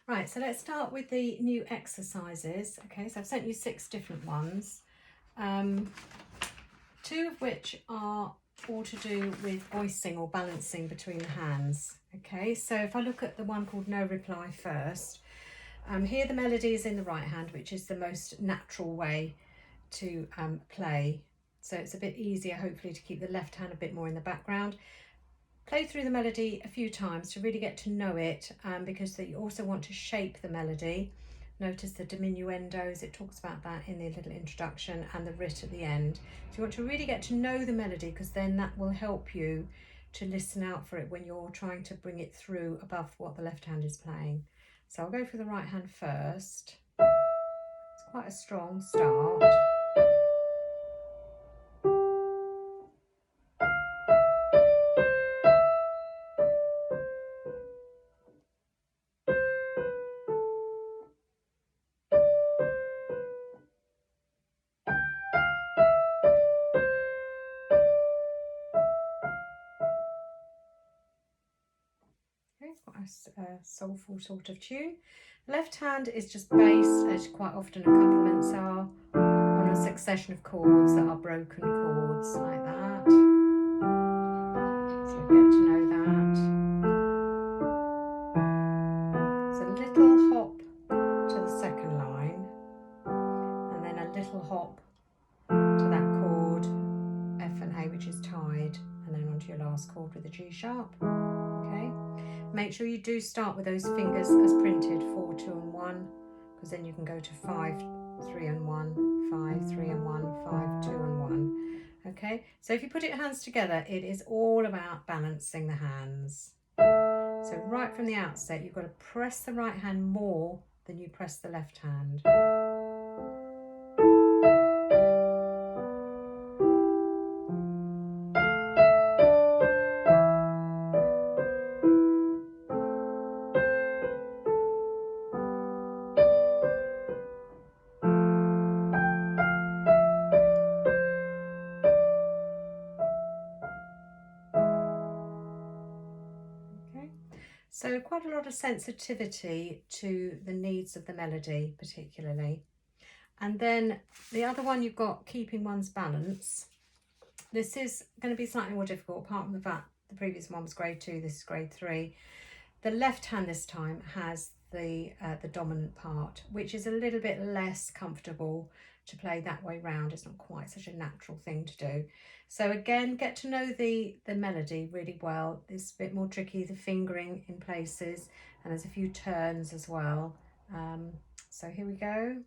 Right, so let's start with the new exercises. Okay, so I've sent you 6 different ones, 2 of which are all to do with voicing or balancing between the hands. Okay, so if I look at the one called No Reply first, here the melody is in the right hand, which is the most natural way to play. So it's a bit easier, hopefully, to keep the left hand a bit more in the background. Play through the melody a few times to really get to know it, because you also want to shape the melody. Notice the diminuendos, it talks about that in the little introduction, and the writ at the end. So you want to really get to know the melody, because then that will help you to listen out for it when you're trying to bring it through above what the left hand is playing. So I'll go for the right hand first. It's quite a strong start. Quite a soulful sort of tune. Left hand is just bass, as quite often accompaniments are, on a succession of chords that are broken chords like that. So get to know that. There's a little hop to the second line, and then a little hop to that chord F and A, which is tied, and then onto your last chord with a G sharp. Okay. Make sure you do start with those fingers as printed, 4, 2 and 1, because then you can go to 5, 3 and 1, 5, 3 and 1, 5, 2 and 1. Okay, so if you put your hands together, it is all about balancing the hands. So right from the outset, you've got to press the right hand more than you press the left hand. So quite a lot of sensitivity to the needs of the melody particularly. And then the other one you've got keeping one's balance. This is going to be slightly more difficult, apart from the fact the previous one was grade 2, this is grade 3. The left hand this time has the dominant part, which is a little bit less comfortable to play that way round. It's not quite such a natural thing to do. So again, get to know the melody really well. It's a bit more tricky, the fingering in places, and there's a few turns as well. So here we go.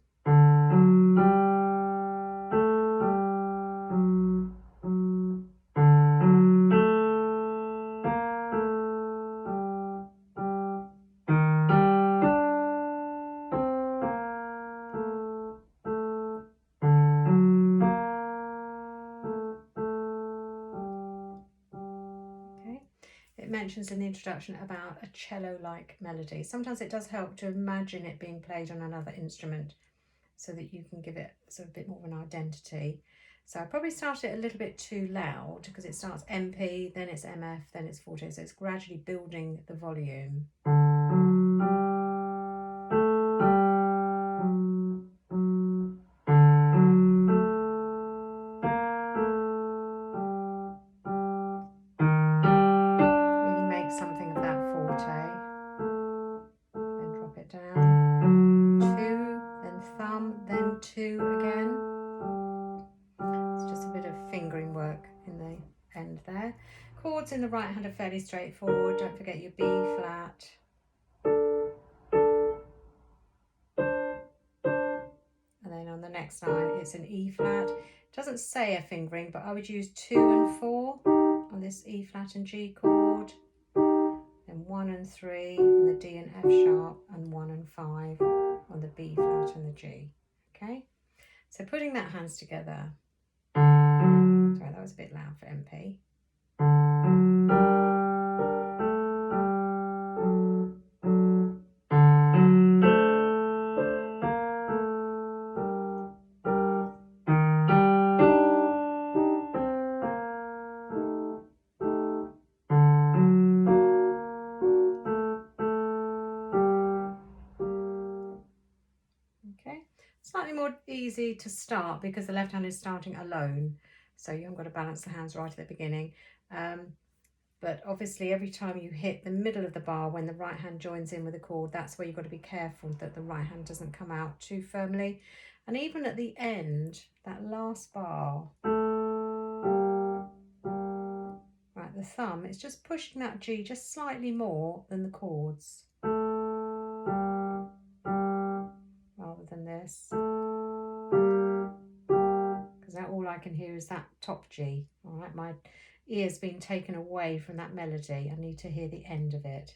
Mentions in the introduction about a cello-like melody. Sometimes it does help to imagine it being played on another instrument so that you can give it sort of a bit more of an identity. So I probably started it a little bit too loud, because it starts MP, then it's MF, then it's forte, so it's gradually building the volume. Something of that forte, then drop it down, 2, then thumb, then 2 again. It's just a bit of fingering work in the end there. Chords in the right hand are fairly straightforward. Don't forget your B flat, and then on the next line it's an E flat. It doesn't say a fingering, but I would use 2 and 4 on this E flat and G chord, then 1 and 3 on the D and F sharp, and 1 and 5 on the B flat and the G. Okay, so putting that hands together. Sorry, that was a bit loud for MP. Slightly more easy to start because the left hand is starting alone, so you haven't got to balance the hands right at the beginning. But obviously every time you hit the middle of the bar when the right hand joins in with the chord, that's where you've got to be careful that the right hand doesn't come out too firmly. And even at the end, that last bar, right, the thumb, it's just pushing that G just slightly more than the chords, rather than this. Because now all I can hear is that top G. All right, my ear's been taken away from that melody. I need to hear the end of it.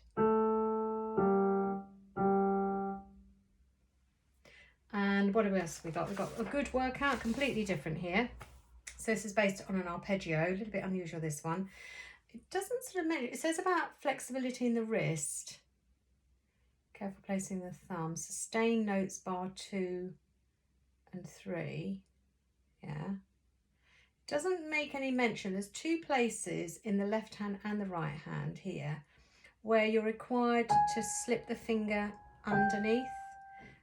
And what else have we got? We've got a good workout, completely different here. So this is based on an arpeggio, a little bit unusual, this one. It doesn't sort of mention, it says about flexibility in the wrist. Careful placing the thumb. Sustain notes bar 2 and 3. Yeah. Doesn't make any mention. There's 2 places in the left hand and the right hand here where you're required to slip the finger underneath.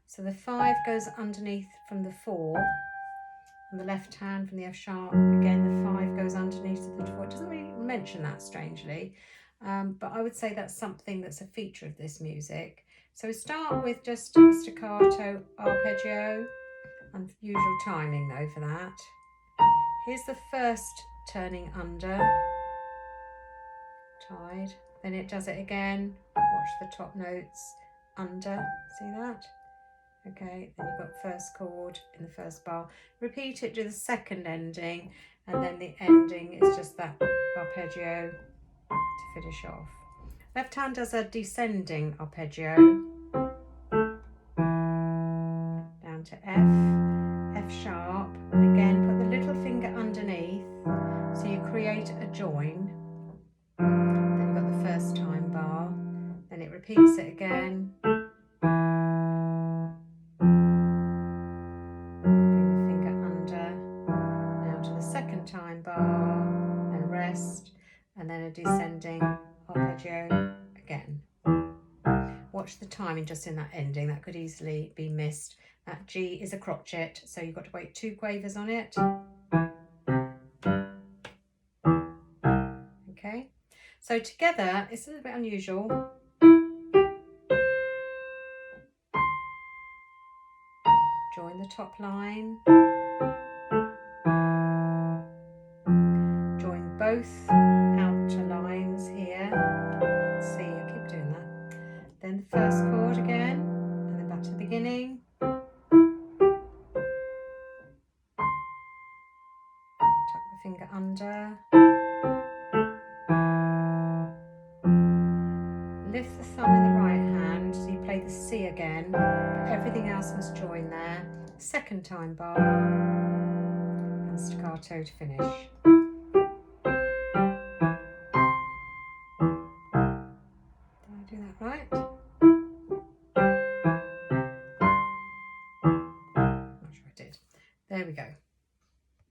So the 5 goes underneath from the 4, and the left hand from the F sharp, again the 5 goes underneath the 4. It doesn't really mention that, strangely, but I would say that's something that's a feature of this music. So we start with just a staccato arpeggio, unusual timing though for that. Here's the first turning under, tied, then it does it again, watch the top notes, under, see that? Okay, then you've got first chord in the first bar. Repeat it to the second ending, and then the ending is just that arpeggio to finish off. Left hand does a descending arpeggio down to F, F sharp, and again put the little finger underneath so you create a join. Then you've got the first time bar, then it repeats it again. Time bar and rest, and then a descending arpeggio again. Watch the timing just in that ending, that could easily be missed. That G is a crotchet, so you've got to wait 2 quavers on it. Okay, so together it's a little bit unusual. Join the top line. Join both outer lines here. Let's see, I keep doing that. Then the first chord again, and then back to the beginning. Tuck the finger under. Lift the thumb in the right hand, so you play the C again, but everything else must join there. Second time bar, and staccato to finish. Did I do that right? I'm not sure I did. There we go.